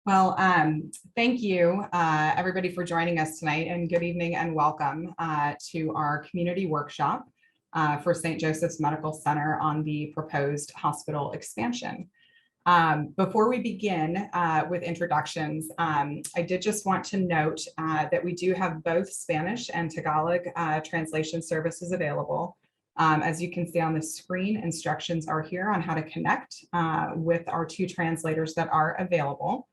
Well, thank you, everybody, for joining us tonight, and good evening and welcome to our community workshop for St. Joseph's Medical Center on the proposed hospital expansion. Before we begin with introductions, I did just want to note that we do have both Spanish and Tagalog translation services available. As you can see on the screen, instructions are here on how to connect with our two translators that are available.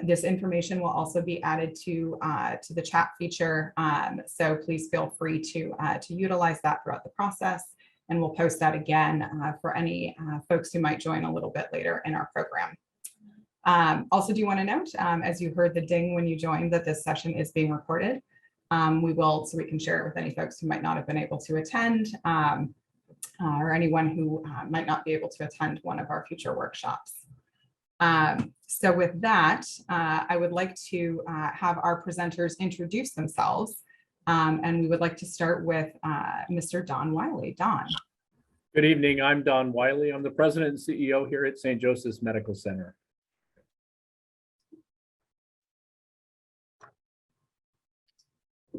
This information will also be added to the chat feature, so please feel free to utilize that throughout the process, and we'll post that again for any folks who might join a little bit later in our program. Also do want to note, as you heard the ding when you joined, that this session is being recorded. So we can share it with any folks who might not have been able to attend, or anyone who might not be able to attend one of our future workshops. So with that, I would like to have our presenters introduce themselves, and we would like to start with Mr. Don Wiley. Don. Good evening, I'm Don Wiley. I'm the president and CEO here at St. Joseph's Medical Center.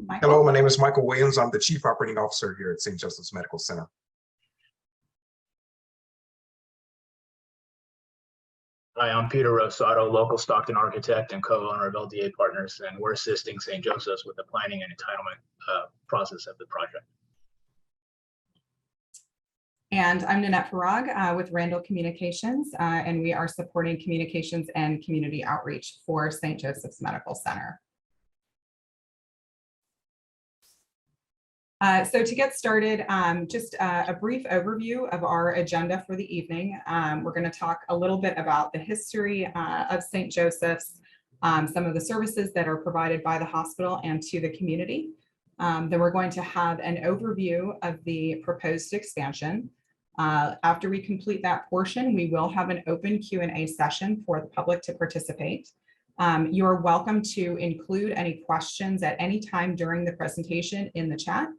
Michael. Hello, my name is Michael Williams. I'm the Chief Operating Officer here at St. Joseph's Medical Center. Hi, I'm Peter Rosato, local Stockton architect and co-owner of LDA Partners, and we're assisting St. Joseph's with the planning and entitlement process of the project. And I'm Nanette Farag with Randall Communications, and we are supporting communications and community outreach for St. Joseph's Medical Center. So to get started, just a brief overview of our agenda for the evening. We're going to talk a little bit about the history of St. Joseph's, some of the services that are provided by the hospital and to the community. Then we're going to have an overview of the proposed expansion. After we complete that portion, we will have an open Q&A session for the public to participate. You're welcome to include any questions at any time during the presentation in the chat.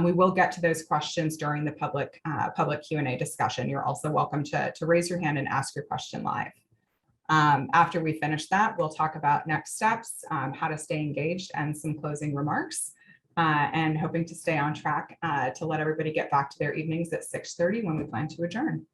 We will get to those questions during the public Q&A discussion. You're also welcome to raise your hand and ask your question live. After we finish that, we'll talk about next steps, how to stay engaged, and some closing remarks, and hoping to stay on track to let everybody get back to their evenings at 6:30 when we plan to adjourn.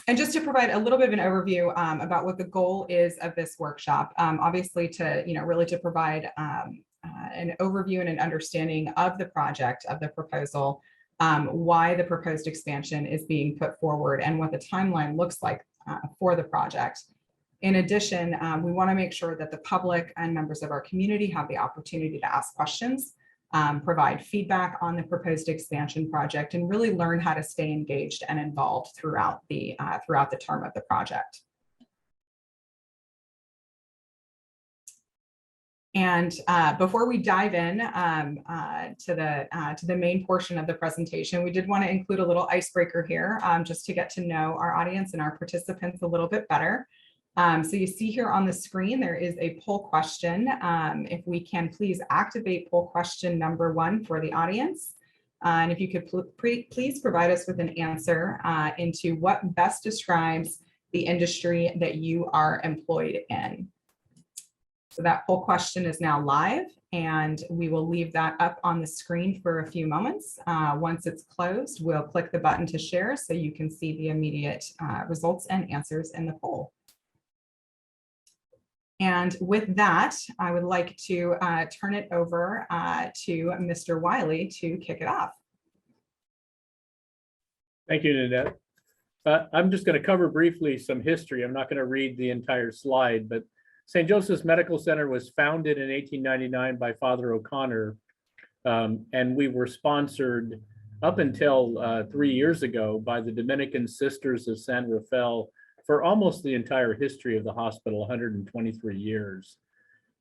And just to provide a little bit of an overview about what the goal is of this workshop, obviously to, really to provide an overview and an understanding of the project, of the proposal, why the proposed expansion is being put forward, and what the timeline looks like for the project. In addition, we want to make sure that the public and members of our community have the opportunity to ask questions, provide feedback on the proposed expansion project, and really learn how to stay engaged and involved throughout the term of the project. And before we dive in to the main portion of the presentation, we did want to include a little icebreaker here, just to get to know our audience and our participants a little bit better. So you see here on the screen, there is a poll question. If we can please activate poll question number 1 for the audience. And if you could please provide us with an answer into what best describes the industry that you are employed in. So that poll question is now live, and we will leave that up on the screen for a few moments. Once it's closed, we'll click the button to share so you can see the immediate results and answers in the poll. And with that, I would like to turn it over to Mr. Wiley to kick it off. Thank you, Nanette. I'm just going to cover briefly some history. I'm not going to read the entire slide, but St. Joseph's Medical Center was founded in 1899 by Father O'Connor, and we were sponsored up until 3 years ago by the Dominican Sisters of San Rafael for almost the entire history of the hospital, 123 years.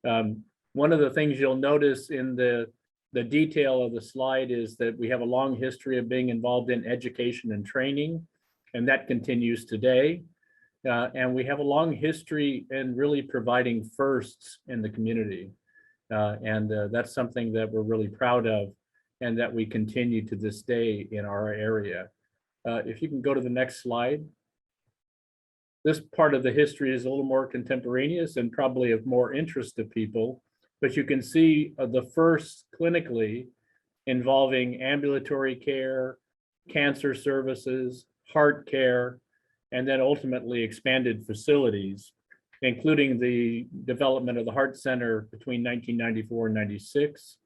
One of the things you'll notice in the detail of the slide is that we have a long history of being involved in education and training, and that continues today. And we have a long history in really providing firsts in the community. And that's something that we're really proud of and that we continue to this day in our area. If you can go to the next slide. This part of the history is a little more contemporaneous and probably of more interest to people, but you can see the first clinically involving ambulatory care, cancer services, heart care, and then ultimately expanded facilities, including the development of the Heart Center between 1994 and 96,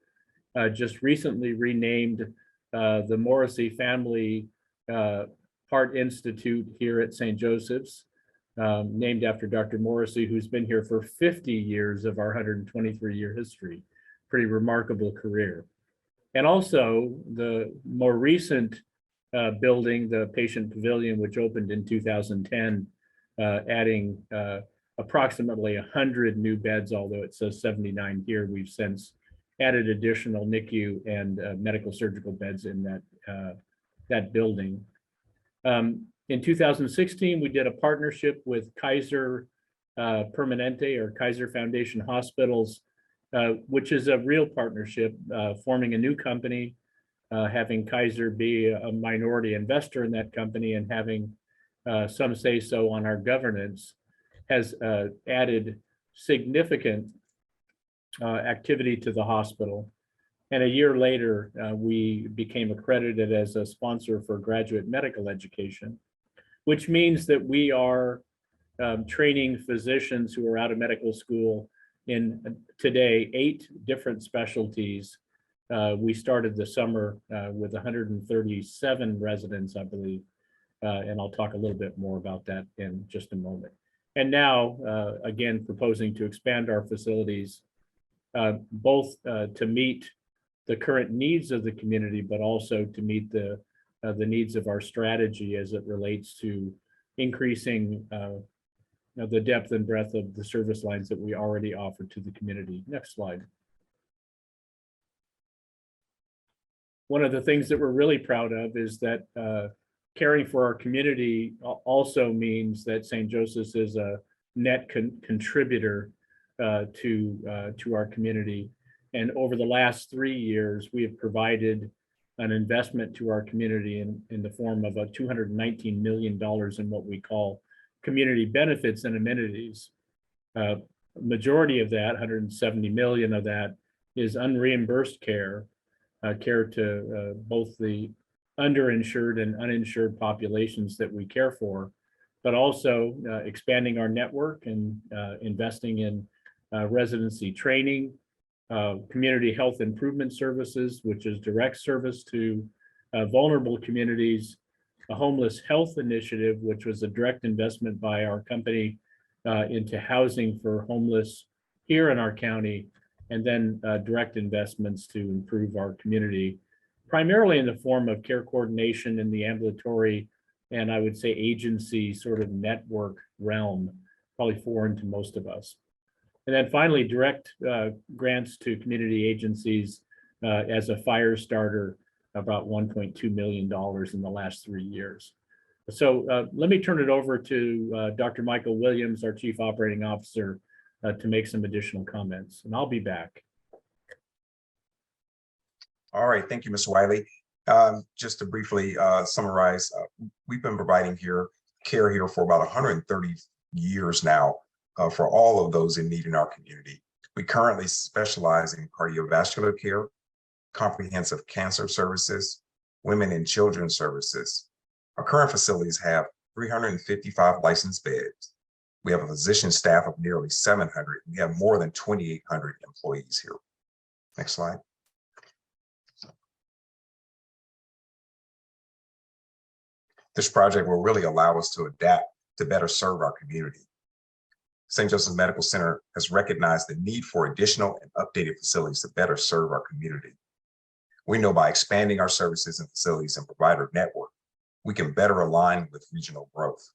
just recently renamed the Morrissey Family Heart Institute here at St. Joseph's, named after Dr. Morrissey, who's been here for 50 years of our 123-year history. Pretty remarkable career. And also the more recent building, the Patient Pavilion, which opened in 2010, adding approximately 100 new beds, although it says 79 here. We've since added additional NICU and medical surgical beds in that building. In 2016, we did a partnership with Kaiser Permanente, or Kaiser Foundation Hospitals, which is a real partnership, forming a new company, having Kaiser be a minority investor in that company, and having some say so on our governance, has added significant activity to the hospital. And a year later, we became accredited as a sponsor for graduate medical education, which means that we are training physicians who are out of medical school in today 8 different specialties. We started the summer with 137 residents, I believe, and I'll talk a little bit more about that in just a moment. And now, again, proposing to expand our facilities, both to meet the current needs of the community, but also to meet the needs of our strategy as it relates to increasing the depth and breadth of the service lines that we already offer to the community. Next slide. One of the things that we're really proud of is that caring for our community also means that St. Joseph's is a net contributor to our community. And over the last 3 years, we have provided an investment to our community in the form of a $219 million in what we call community benefits and amenities. Majority of that, 170 million of that, is unreimbursed care, care to both the underinsured and uninsured populations that we care for, but also expanding our network and investing in residency training, community health improvement services, which is direct service to vulnerable communities, a homeless health initiative, which was a direct investment by our company into housing for homeless here in our county, and then direct investments to improve our community, primarily in the form of care coordination in the ambulatory and I would say agency sort of network realm, probably foreign to most of us. And then finally, direct grants to community agencies as a fire starter, about $1.2 million in the last 3 years. So let me turn it over to Dr. Michael Williams, our Chief Operating Officer, to make some additional comments, and I'll be back. All right, thank you, Mr. Wiley. Just to briefly summarize, we've been providing care here for about 130 years now for all of those in need in our community. We currently specialize in cardiovascular care, comprehensive cancer services, women and children services. Our current facilities have 355 licensed beds. We have a physician staff of nearly 700. We have more than 2,800 employees here. Next slide. This project will really allow us to adapt to better serve our community. St. Joseph's Medical Center has recognized the need for additional and updated facilities to better serve our community. We know by expanding our services and facilities and provider network, we can better align with regional growth.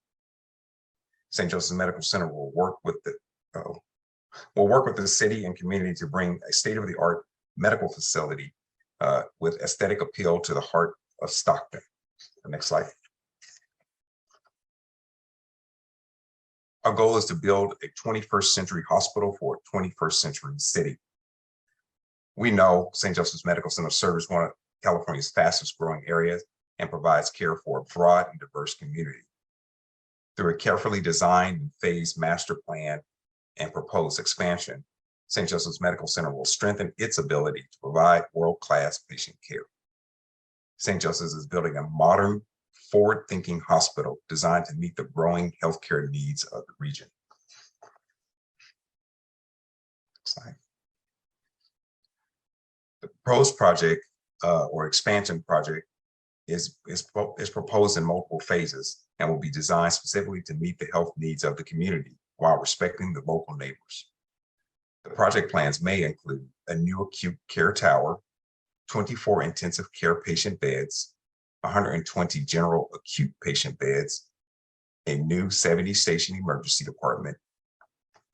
St. Joseph's Medical Center will work with the city and community to bring a state-of-the-art medical facility with aesthetic appeal to the heart of Stockton. The next slide. Our goal is to build a 21st century hospital for a 21st century city. We know St. Joseph's Medical Center serves one of California's fastest growing areas and provides care for a broad and diverse community. Through a carefully designed and phased master plan and proposed expansion, St. Joseph's Medical Center will strengthen its ability to provide world-class patient care. St. Joseph's is building a modern, forward-thinking hospital designed to meet the growing healthcare needs of the region. Slide. The proposed project or expansion project is proposed in multiple phases and will be designed specifically to meet the health needs of the community while respecting the local neighbors. The project plans may include a new acute care tower, 24 intensive care patient beds, 120 general acute patient beds, a new 70-station emergency department,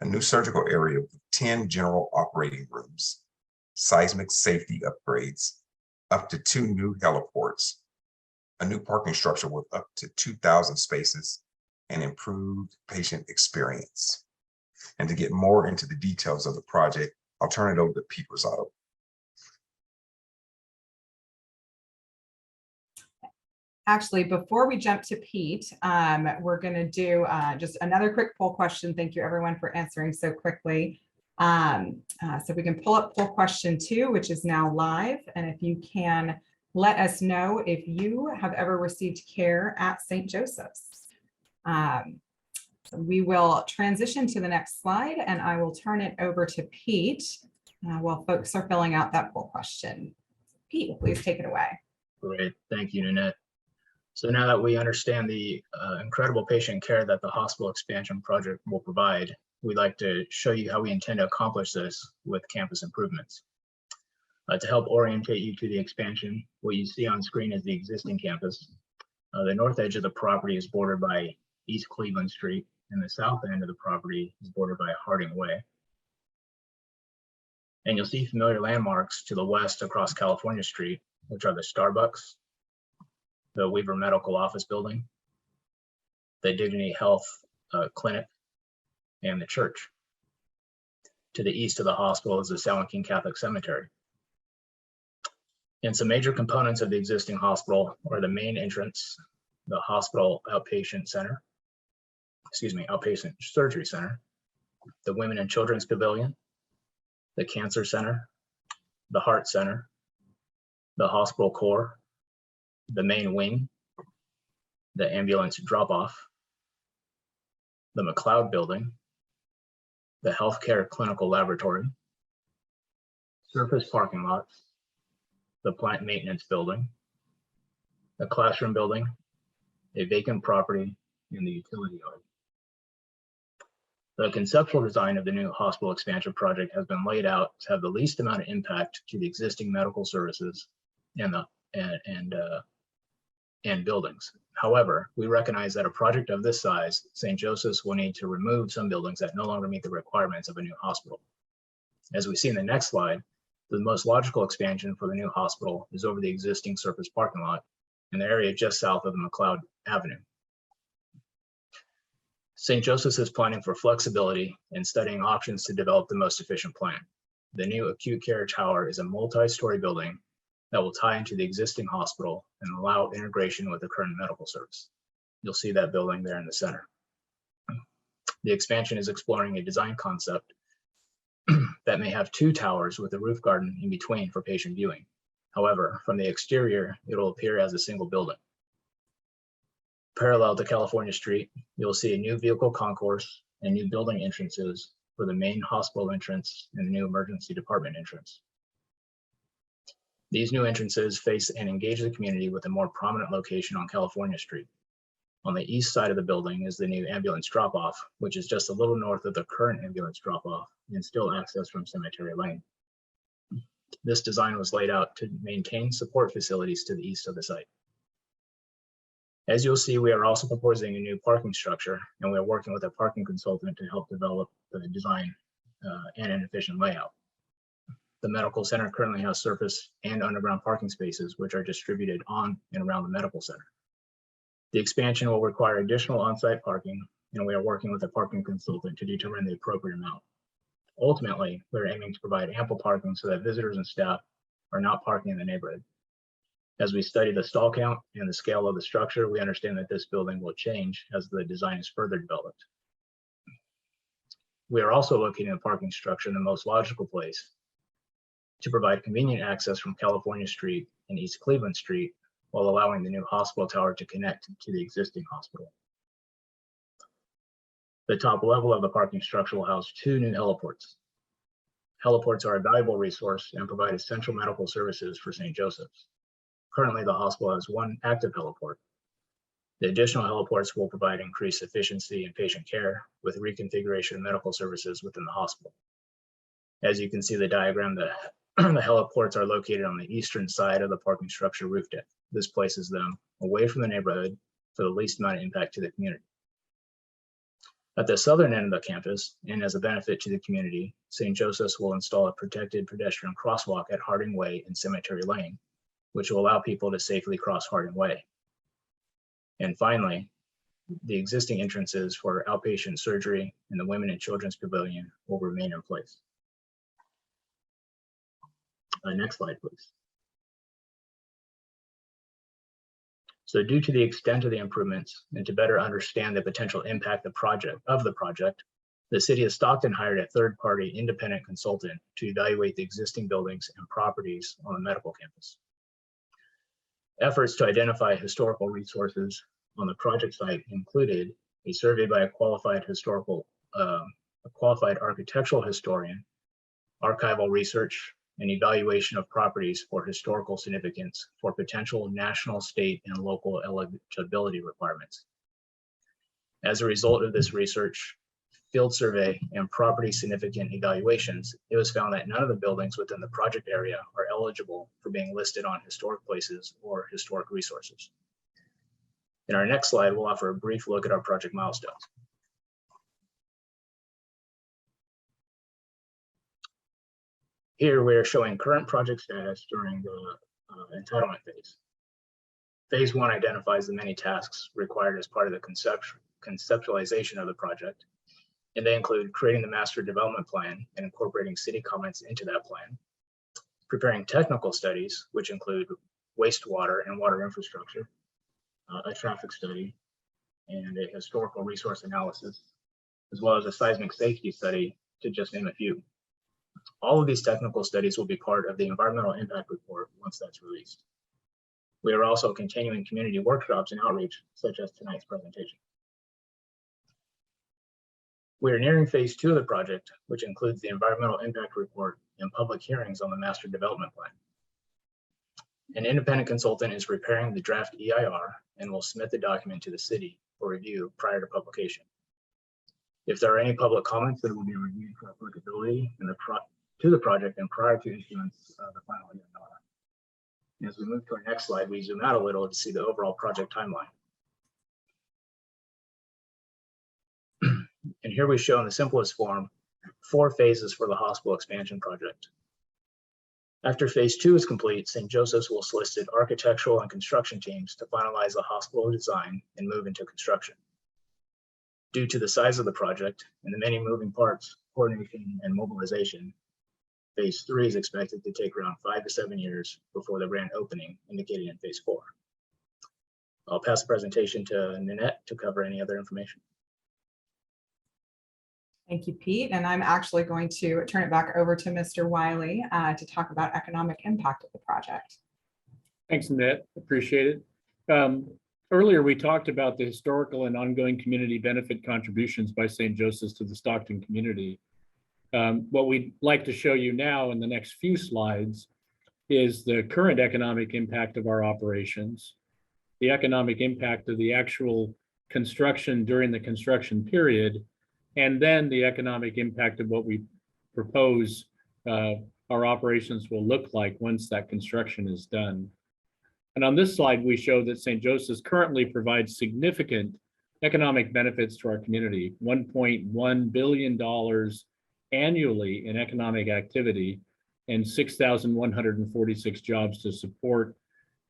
a new surgical area with 10 general operating rooms, seismic safety upgrades, up to 2 new heliports, a new parking structure with up to 2,000 spaces, and improved patient experience. And to get more into the details of the project, I'll turn it over to Pete Rosato. Actually, before we jump to Pete, we're going to do just another quick poll question. Thank you, everyone, for answering so quickly. So we can pull up poll question 2, which is now live. And if you can let us know if you have ever received care at St. Joseph's. So we will transition to the next slide, and I will turn it over to Pete while folks are filling out that poll question. Pete, please take it away. Great, thank you, Nanette. So now that we understand the incredible patient care that the hospital expansion project will provide, we'd like to show you how we intend to accomplish this with campus improvements. To help orientate you to the expansion, what you see on screen is the existing campus. The north edge of the property is bordered by East Cleveland Street, and the south end of the property is bordered by Harding Way. And you'll see familiar landmarks to the west across California Street, which are the Starbucks, the Weaver Medical Office Building, the Dignity Health Clinic, and the church. To the east of the hospital is the San Joaquin Catholic Cemetery. And some major components of the existing hospital are the main entrance, the hospital outpatient surgery center, the Women and Children's Pavilion, the Cancer Center, the Heart Center, the hospital core, the main wing, the ambulance drop-off, the McLeod building, the healthcare clinical laboratory, surface parking lots, the plant maintenance building, the classroom building, a vacant property, and the utility yard. The conceptual design of the new hospital expansion project has been laid out to have the least amount of impact to the existing medical services and buildings. However, we recognize that a project of this size, St. Joseph's will need to remove some buildings that no longer meet the requirements of a new hospital. As we see in the next slide, the most logical expansion for the new hospital is over the existing surface parking lot in the area just south of the McLeod Avenue. St. Joseph's is planning for flexibility and studying options to develop the most efficient plan. The new acute care tower is a multi-story building that will tie into the existing hospital and allow integration with the current medical service. You'll see that building there in the center. The expansion is exploring a design concept that may have 2 towers with a roof garden in between for patient viewing. However, from the exterior, it will appear as a single building. Parallel to California Street, you'll see a new vehicle concourse and new building entrances for the main hospital entrance and the new emergency department entrance. These new entrances face and engage the community with a more prominent location on California Street. On the east side of the building is the new ambulance drop-off, which is just a little north of the current ambulance drop-off and still accessed from Cemetery Lane. This design was laid out to maintain support facilities to the east of the site. As you'll see, we are also proposing a new parking structure, and we are working with a parking consultant to help develop the design and an efficient layout. The medical center currently has surface and underground parking spaces, which are distributed on and around the medical center. The expansion will require additional on-site parking, and we are working with a parking consultant to determine the appropriate amount. Ultimately, we're aiming to provide ample parking so that visitors and staff are not parking in the neighborhood. As we study the stall count and the scale of the structure, we understand that this building will change as the design is further developed. We are also locating a parking structure in the most logical place to provide convenient access from California Street and East Cleveland Street, while allowing the new hospital tower to connect to the existing hospital. The top level of the parking structure will house 2 new heliports. Heliports are a valuable resource and provide essential medical services for St. Joseph's. Currently, the hospital has 1 active heliport. The additional heliports will provide increased efficiency in patient care with reconfiguration of medical services within the hospital. As you can see the diagram, the heliports are located on the eastern side of the parking structure roof deck. This places them away from the neighborhood for the least amount of impact to the community. At the southern end of the campus, and as a benefit to the community, St. Joseph's will install a protected pedestrian crosswalk at Harding Way and Cemetery Lane, which will allow people to safely cross Harding Way. And finally, the existing entrances for outpatient surgery and the Women and Children's Pavilion will remain in place. Next slide, please. So due to the extent of the improvements and to better understand the potential impact of the project, the city of Stockton hired a third-party independent consultant to evaluate the existing buildings and properties on the medical campus. Efforts to identify historical resources on the project site included a survey by a qualified architectural historian, archival research, and evaluation of properties for historical significance for potential national, state, and local eligibility requirements. As a result of this research, field survey, and property significant evaluations, it was found that none of the buildings within the project area are eligible for being listed on historic places or historic resources. In our next slide, we'll offer a brief look at our project milestones. Here we are showing current project status during the entitlement phase. Phase 1 identifies the many tasks required as part of the conceptualization of the project, and they include creating the master development plan and incorporating city comments into that plan, preparing technical studies, which include wastewater and water infrastructure, a traffic study, and a historical resource analysis, as well as a seismic safety study, to just name a few. All of these technical studies will be part of the environmental impact report once that's released. We are also continuing community workshops and outreach, such as tonight's presentation. We are nearing phase 2 of the project, which includes the environmental impact report and public hearings on the master development plan. An independent consultant is preparing the draft EIR and will submit the document to the city for review prior to publication. If there are any public comments, that will be reviewed for applicability to the project and prior to issuance of the final EIR. As we move to our next slide, we zoom out a little to see the overall project timeline. And here we show in the simplest form 4 phases for the hospital expansion project. After phase 2 is complete, St. Joseph's will solicit architectural and construction teams to finalize the hospital design and move into construction. Due to the size of the project and the many moving parts, coordination, and mobilization, phase 3 is expected to take around 5 to 7 years before the grand opening indicated in phase 4. I'll pass the presentation to Nanette to cover any other information. Thank you, Pete. And I'm actually going to turn it back over to Mr. Wiley to talk about economic impact of the project. Thanks, Annette. Appreciate it. Earlier, we talked about the historical and ongoing community benefit contributions by St. Joseph's to the Stockton community. What we'd like to show you now in the next few slides is the current economic impact of our operations, the economic impact of the actual construction during the construction period, and then the economic impact of what we propose our operations will look like once that construction is done. And on this slide, we show that St. Joseph's currently provides significant economic benefits to our community, $1.1 billion annually in economic activity and 6,146 jobs to support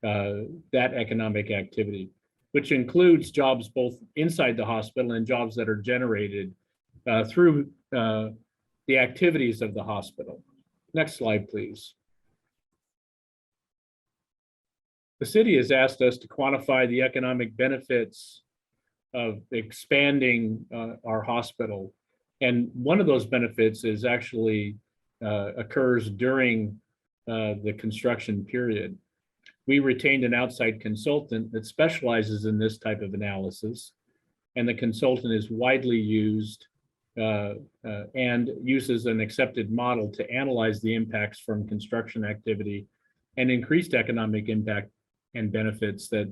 that economic activity, which includes jobs both inside the hospital and jobs that are generated through the activities of the hospital. Next slide, please. The city has asked us to quantify the economic benefits of expanding our hospital. And one of those benefits is actually occurs during the construction period. We retained an outside consultant that specializes in this type of analysis, and the consultant is widely used and uses an accepted model to analyze the impacts from construction activity and increased economic impact and benefits that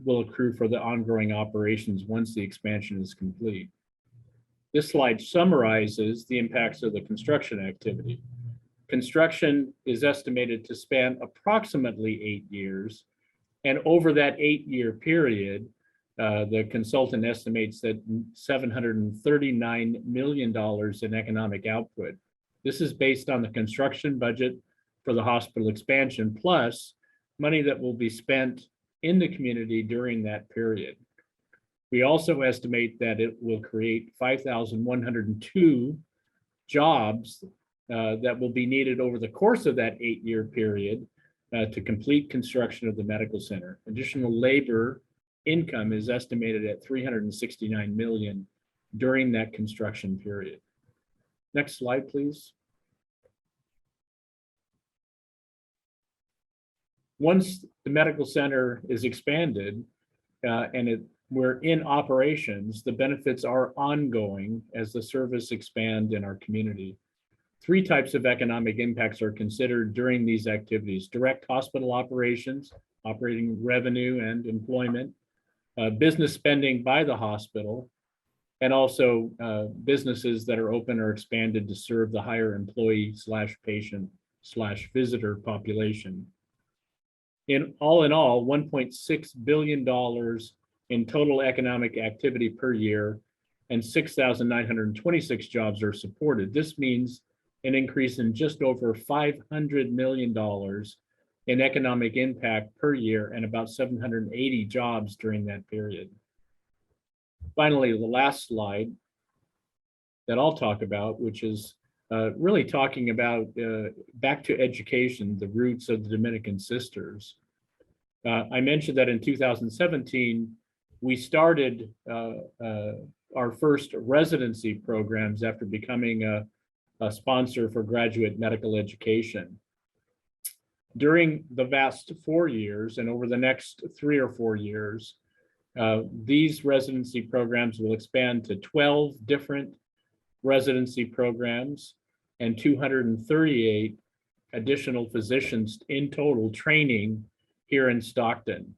will accrue for the ongoing operations once the expansion is complete. This slide summarizes the impacts of the construction activity. Construction is estimated to span approximately 8 years, and over that 8-year period, the consultant estimates that $739 million in economic output. This is based on the construction budget for the hospital expansion, plus money that will be spent in the community during that period. We also estimate that it will create 5,102 jobs that will be needed over the course of that 8-year period to complete construction of the medical center. Additional labor income is estimated at $369 million during that construction period. Next slide, please. Once the medical center is expanded and we're in operations, the benefits are ongoing as the service expands in our community. 3 types of economic impacts are considered during these activities: direct hospital operations, operating revenue and employment, business spending by the hospital, and also businesses that are open or expanded to serve the higher employee/patient/visitor population. In all, $1.6 billion in total economic activity per year, and 6,926 jobs are supported. This means an increase in just over $500 million in economic impact per year and about 780 jobs during that period. Finally, the last slide that I'll talk about, which is really talking about back to education, the roots of the Dominican Sisters. I mentioned that in 2017, we started our first residency programs after becoming a sponsor for graduate medical education. During the vast 4 years and over the next 3 or 4 years, these residency programs will expand to 12 different residency programs and 238 additional physicians in total training here in Stockton.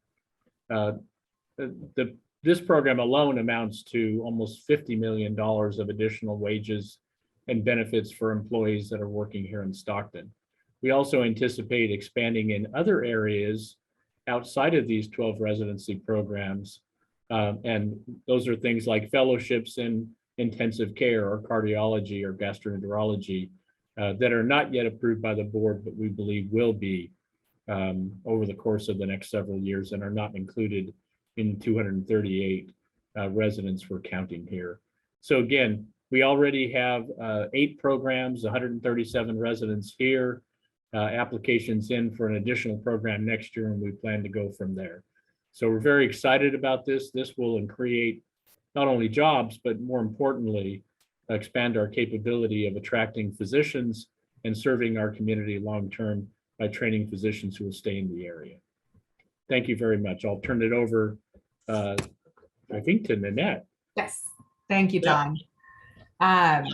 This program alone amounts to almost $50 million of additional wages and benefits for employees that are working here in Stockton. We also anticipate expanding in other areas outside of these 12 residency programs. And those are things like fellowships in intensive care or cardiology or gastroenterology that are not yet approved by the board, but we believe will be over the course of the next several years and are not included in 238 residents we're counting here. So again, we already have 8 programs, 137 residents here, applications in for an additional program next year, and we plan to go from there. So we're very excited about this. This will create not only jobs, but more importantly, expand our capability of attracting physicians and serving our community long-term by training physicians who will stay in the area. Thank you very much. I'll turn it over, I think, to Nanette. Yes, thank you, John. And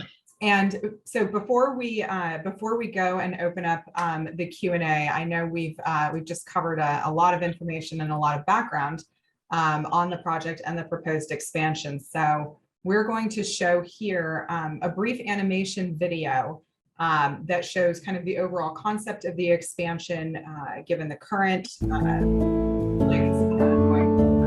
so before we go and open up the Q&A, I know we've just covered a lot of information and a lot of background on the project and the proposed expansion. So we're going to show here a brief animation video that shows kind of the overall concept of the expansion, given the current plans going forward.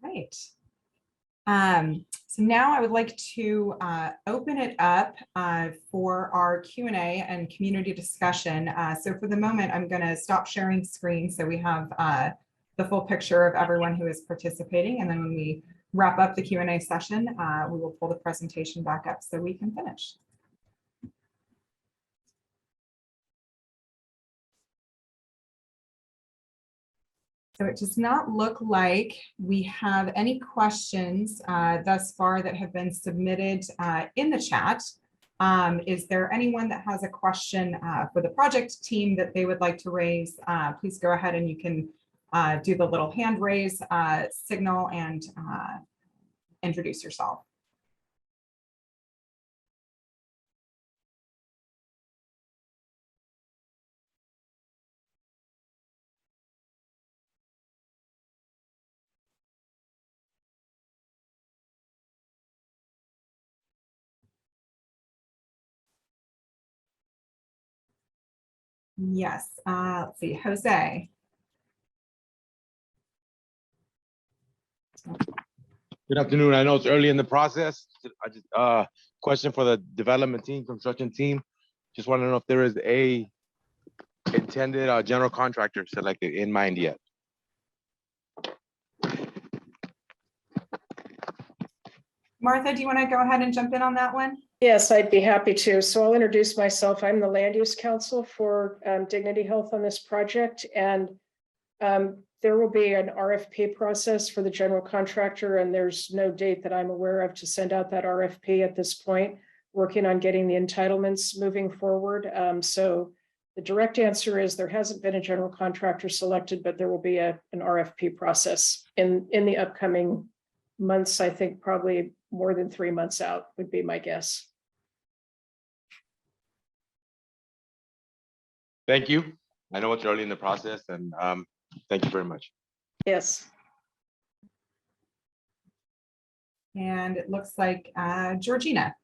Right. So now I would like to open it up for our Q&A and community discussion. So for the moment, I'm going to stop sharing screen so we have the full picture of everyone who is participating. And then when we wrap up the Q&A session, we will pull the presentation back up so we can finish. So it does not look like we have any questions thus far that have been submitted in the chat. Is there anyone that has a question for the project team that they would like to raise? Please go ahead and you can do the little hand raise signal and introduce yourself. Yes, let's see, Jose. Good afternoon. I know it's early in the process. I just question for the development team, construction team. Just want to know if there is a intended general contractor selected in mind yet. Martha, do you want to go ahead and jump in on that one? Yes, I'd be happy to. So I'll introduce myself. I'm the land use counsel for Dignity Health on this project, and there will be an RFP process for the general contractor, and there's no date that I'm aware of to send out that RFP at this point. Working on getting the entitlements moving forward. So the direct answer is there hasn't been a general contractor selected, but there will be an RFP process in the upcoming months. I think probably more than 3 months out would be my guess. Thank you. I know it's early in the process, and thank you very much. Yes. And it looks like Georgina.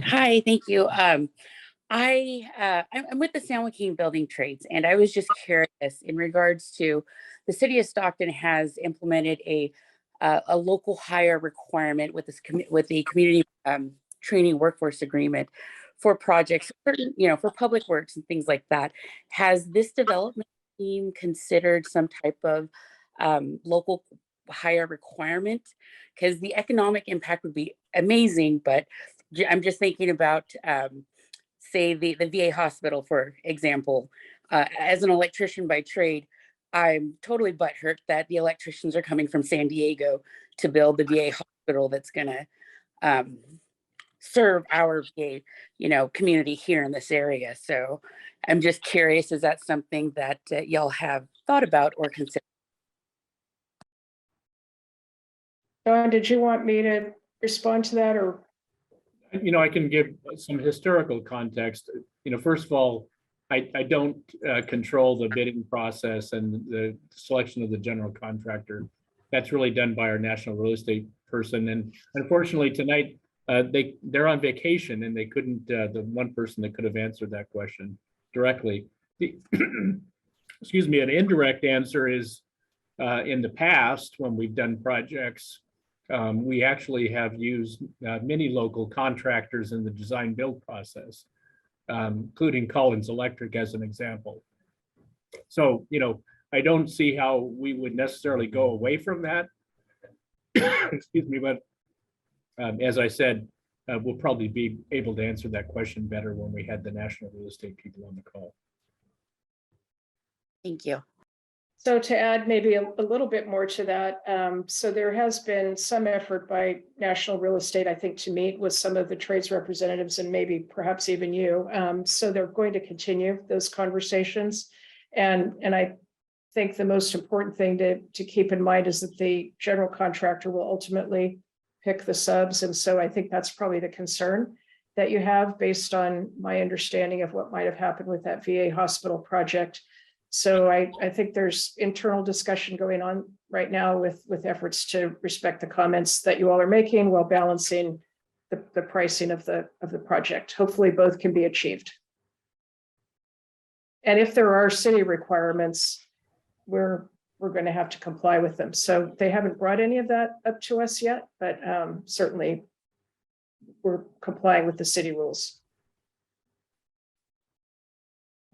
Hi, thank you. I'm with the San Joaquin Building Trades, and I was just curious in regards to the city of Stockton has implemented a local hire requirement with the community training workforce agreement for projects, for public works and things like that. Has this development team considered some type of local hire requirement? Because the economic impact would be amazing, but I'm just thinking about, say, the VA hospital, for example. As an electrician by trade, I'm totally butthurt that the electricians are coming from San Diego to build the VA hospital that's going to serve our VA, community here in this area. So I'm just curious, is that something that y'all have thought about or considered? Don, did you want me to respond to that, or? I can give some historical context. First of all, I don't control the bidding process and the selection of the general contractor. That's really done by our national real estate person. And unfortunately tonight, they're on vacation and they couldn't, the one person that could have answered that question directly. Excuse me, an indirect answer is in the past, when we've done projects, we actually have used many local contractors in the design build process, including Collins Electric as an example. So, I don't see how we would necessarily go away from that. Excuse me, but as I said, we'll probably be able to answer that question better when we had the national real estate people on the call. Thank you. So to add maybe a little bit more to that, so there has been some effort by National Real Estate, I think, to meet with some of the trades representatives and maybe perhaps even you. So they're going to continue those conversations. And I think the most important thing to keep in mind is that the general contractor will ultimately pick the subs. And so I think that's probably the concern that you have based on my understanding of what might have happened with that VA hospital project. So I think there's internal discussion going on right now with efforts to respect the comments that you all are making while balancing the pricing of the project. Hopefully both can be achieved. And if there are city requirements, we're we're going to have to comply with them. So they haven't brought any of that up to us yet, but certainly we're complying with the city rules.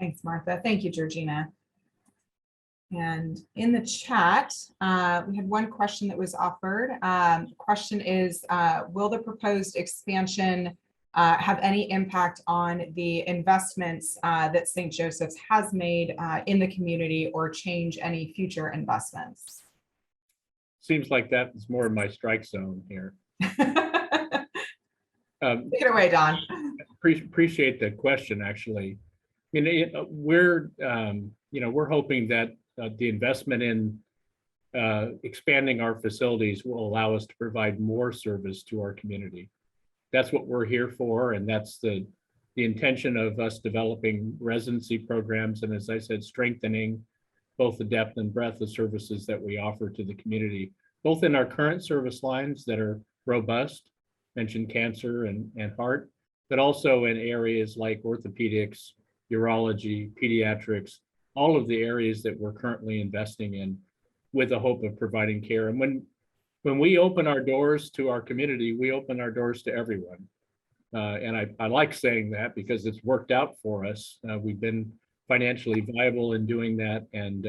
Thanks, Martha. Thank you, Georgina. And in the chat, we had one question that was offered. The question is, will the proposed expansion have any impact on the investments that St. Joseph's has made in the community or change any future investments? Seems like that is more of my strike zone here. Take it away, Don. Appreciate the question, actually. I mean, we're hoping that the investment in expanding our facilities will allow us to provide more service to our community. That's what we're here for, and that's the intention of us developing residency programs, and as I said, strengthening both the depth and breadth of services that we offer to the community, both in our current service lines that are robust, mentioned cancer and heart, but also in areas like orthopedics, urology, pediatrics, all of the areas that we're currently investing in with the hope of providing care. And when we open our doors to our community, we open our doors to everyone. And I like saying that because it's worked out for us. We've been financially viable in doing that, and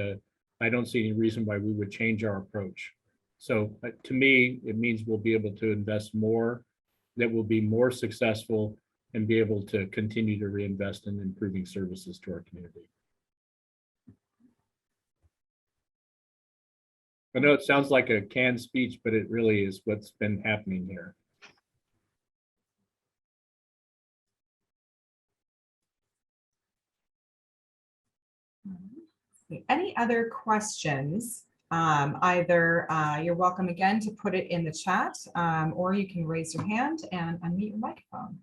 I don't see any reason why we would change our approach. So to me, it means we'll be able to invest more, that will be more successful, and be able to continue to reinvest in improving services to our community. I know it sounds like a canned speech, but it really is what's been happening here. Any other questions? Either you're welcome again to put it in the chat, or you can raise your hand and unmute your microphone.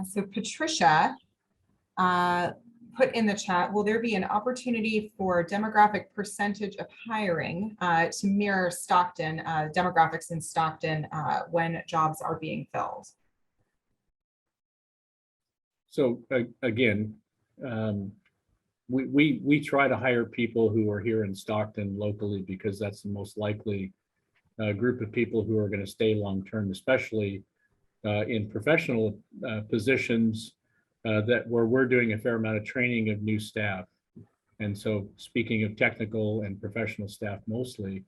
So Patricia put in the chat, will there be an opportunity for demographic percentage of hiring to mirror Stockton, demographics in Stockton when jobs are being filled? So again, we try to hire people who are here in Stockton locally because that's the most likely group of people who are going to stay long-term, especially in professional positions where we're doing a fair amount of training of new staff. And so speaking of technical and professional staff mostly,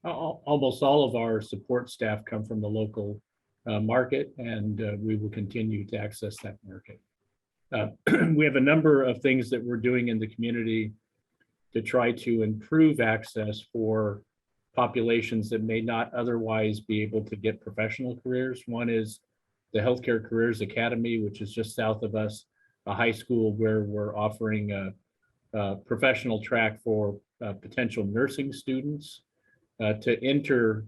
almost all of our support staff come from the local market, and we will continue to access that market. We have a number of things that we're doing in the community to try to improve access for populations that may not otherwise be able to get professional careers. One is the Healthcare Careers Academy, which is just south of us, a high school where we're offering a professional track for potential nursing students to enter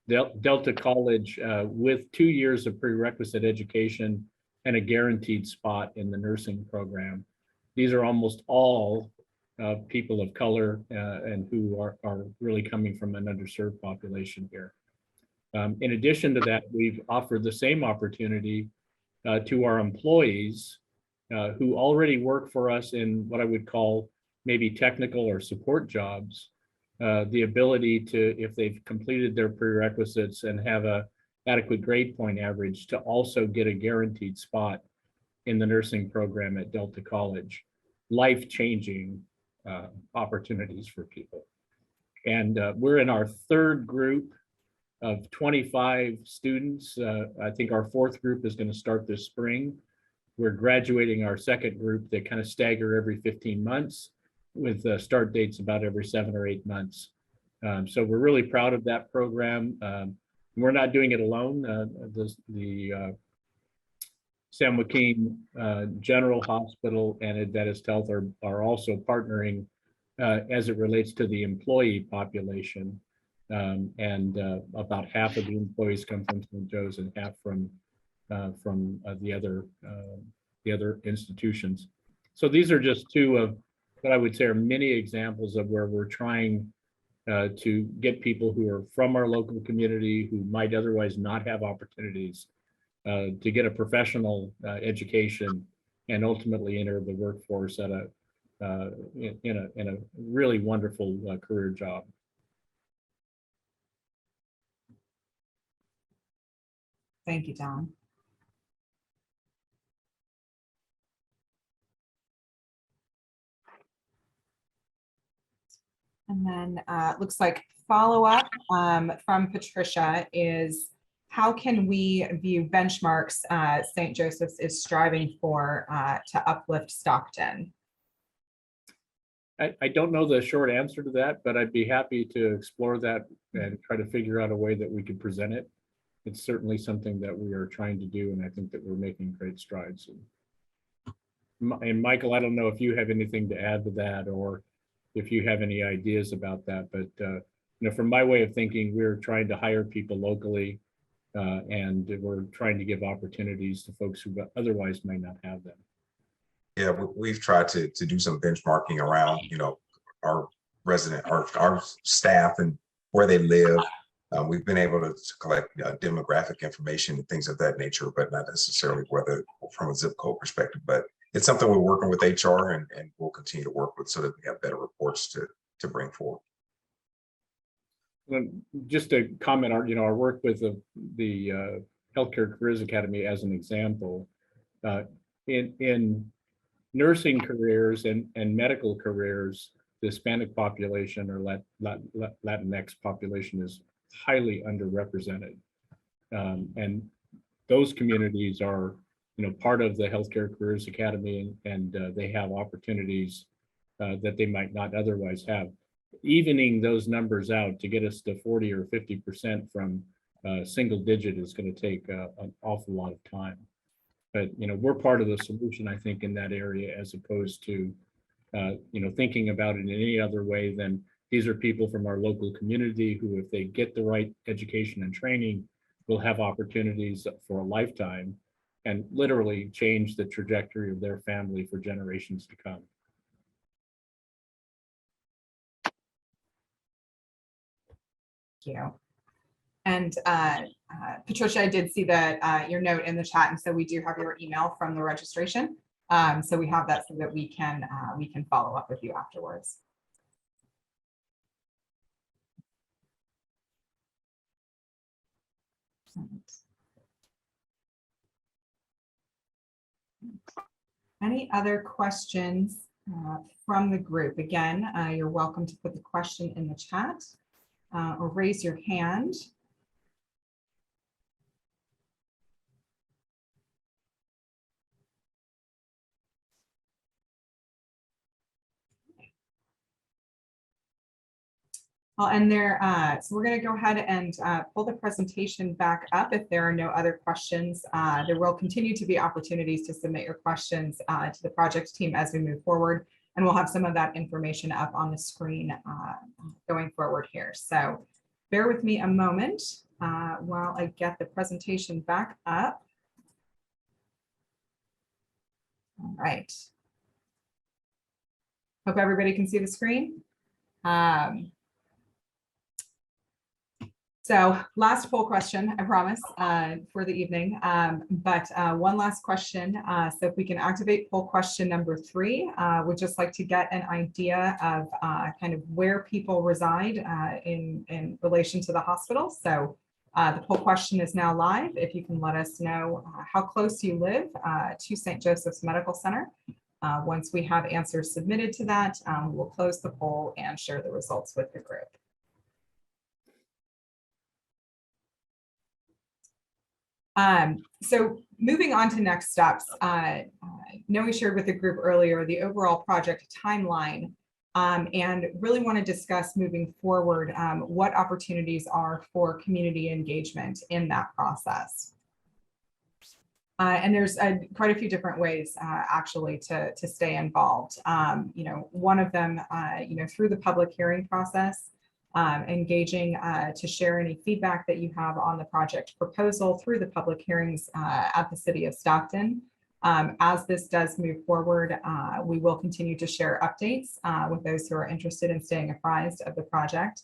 Delta College with 2 years of prerequisite education and a guaranteed spot in the nursing program. These are almost all people of color and who are really coming from an underserved population here. In addition to that, we've offered the same opportunity to our employees who already work for us in what I would call maybe technical or support jobs, the ability to, if they've completed their prerequisites and have a adequate grade point average, to also get a guaranteed spot in the nursing program at Delta College. Life-changing opportunities for people. And we're in our third group of 25 students. I think our fourth group is going to start this spring. We're graduating our second group that kind of stagger every 15 months with start dates about every 7 or 8 months. So we're really proud of that program. We're not doing it alone. The San Joaquin General Hospital and Adventist Health are also partnering as it relates to the employee population. And about half of the employees come from St. Joe's and half from the other institutions. So these are just two of but I would say are many examples of where we're trying to get people who are from our local community who might otherwise not have opportunities to get a professional education and ultimately enter the workforce at in a really wonderful career job. Thank you, Don. And then looks like follow-up from Patricia is, how can we view benchmarks St. Joseph's is striving for to uplift Stockton? I don't know the short answer to that, but I'd be happy to explore that and try to figure out a way that we could present it. It's certainly something that we are trying to do, and I think that we're making great strides. And Michael, I don't know if you have anything to add to that, or if you have any ideas about that, but you know, from my way of thinking, we're trying to hire people locally, and we're trying to give opportunities to folks who otherwise might not have them. Yeah, we've tried to do some benchmarking around, you know, our resident, our staff and where they live. We've been able to collect demographic information and things of that nature, but not necessarily whether from a zip code perspective. But it's something we're working with HR and we'll continue to work with so that we have better reports to bring forward. Just to comment, our work with the Healthcare Careers Academy as an example, in nursing careers and medical careers, the Hispanic population or Latinx population is highly underrepresented, and those communities are, part of the Healthcare Careers Academy, and they have opportunities that they might not otherwise have. Evening those numbers out to get us to 40 or 50% from single digit is going to take an awful lot of time. But we're part of the solution, I think, in that area, as opposed to thinking about it in any other way than these are people from our local community who, if they get the right education and training, will have opportunities for a lifetime and literally change the trajectory of their family for generations to come. Thank you. And Patricia, I did see that your note in the chat, and so we do have your email from the registration. So we have that so that we can follow up with you afterwards. Any other questions from the group? Again, you're welcome to put the question in the chat or raise your hand. I'll end there. So we're going to go ahead and pull the presentation back up. If there are no other questions, there will continue to be opportunities to submit your questions to the project team as we move forward. And we'll have some of that information up on the screen going forward here. So bear with me a moment while I get the presentation back up. All right. Hope everybody can see the screen. So last poll question, I promise, for the evening, but one last question. So if we can activate poll question number 3, we'd just like to get an idea of kind of where people reside in relation to the hospital. So the poll question is now live. If you can let us know how close you live to St. Joseph's Medical Center. Once we have answers submitted to that, we'll close the poll and share the results with the group. So moving on to next steps, Noe shared with the group earlier the overall project timeline, and really want to discuss moving forward what opportunities are for community engagement in that process. And there's quite a few different ways actually to stay involved. One of them, through the public hearing process, engaging to share any feedback that you have on the project proposal through the public hearings at the City of Stockton. As this does move forward, we will continue to share updates with those who are interested in staying apprised of the project,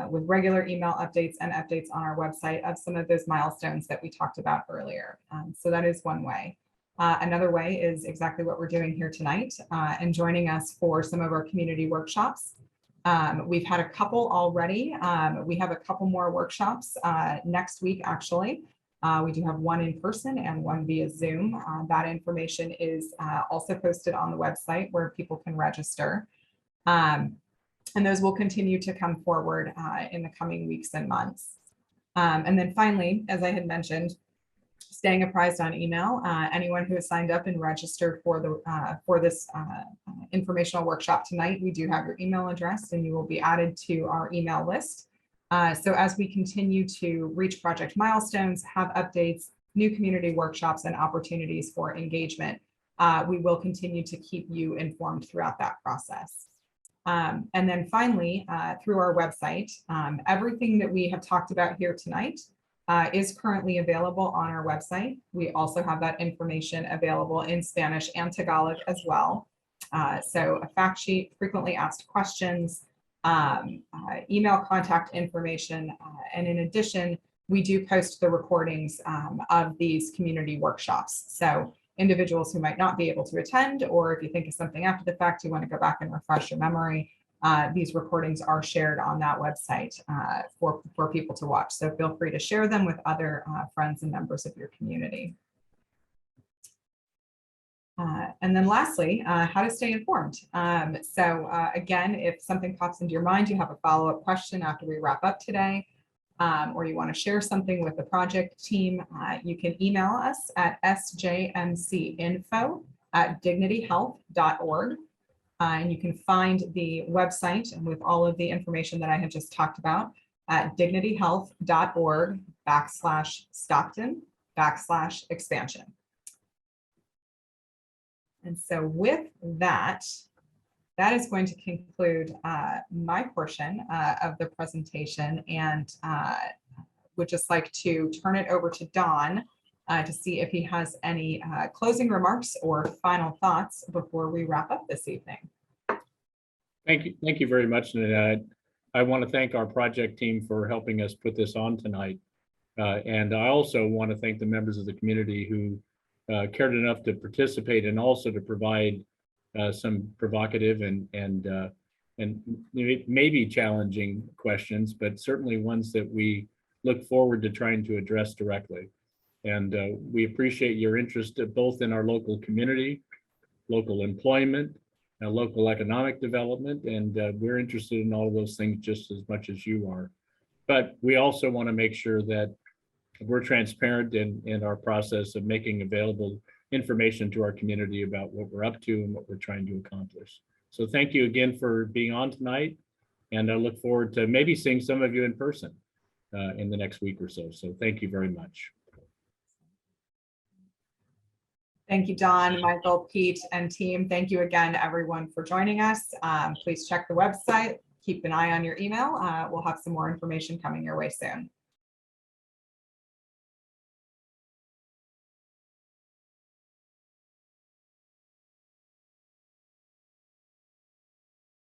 with regular email updates and updates on our website of some of those milestones that we talked about earlier. So that is one way. Another way is exactly what we're doing here tonight, and joining us for some of our community workshops. We've had a couple already. We have a couple more workshops next week, actually. We do have one in person and one via Zoom. That information is also posted on the website where people can register. And those will continue to come forward in the coming weeks and months. And then finally, as I had mentioned, staying apprised on email. Anyone who has signed up and registered for this informational workshop tonight, we do have your email address and you will be added to our email list. So as we continue to reach project milestones, have updates, new community workshops, and opportunities for engagement, we will continue to keep you informed throughout that process. And then finally, through our website, everything that we have talked about here tonight is currently available on our website. We also have that information available in Spanish and Tagalog as well. So a fact sheet, frequently asked questions, email contact information, and in addition, we do post the recordings of these community workshops. So individuals who might not be able to attend, or if you think of something after the fact, you want to go back and refresh your memory, these recordings are shared on that website for people to watch. So feel free to share them with other friends and members of your community. And then lastly, how to stay informed. So again, if something pops into your mind, you have a follow-up question after we wrap up today, or you want to share something with the project team, you can email us at sjmcinfo@dignityhealth.org. And you can find the website and with all of the information that I have just talked about at dignityhealth.org/Stockton/expansion. And so with that, that is going to conclude my portion of the presentation, and would just like to turn it over to Don to see if he has any closing remarks or final thoughts before we wrap up this evening. Thank you very much, Nanette. I want to thank our project team for helping us put this on tonight. And I also want to thank the members of the community who cared enough to participate and also to provide some provocative and maybe challenging questions, but certainly ones that we look forward to trying to address directly. And we appreciate your interest both in our local community, local employment, local economic development, and we're interested in all of those things just as much as you are. But we also want to make sure that we're transparent in our process of making available information to our community about what we're up to and what we're trying to accomplish. So thank you again for being on tonight, and I look forward to maybe seeing some of you in person in the next week or so. So thank you very much. Thank you, Don, Michael, Pete, and team. Thank you again, everyone, for joining us. Please check the website. Keep an eye on your email. We'll have some more information coming your way soon.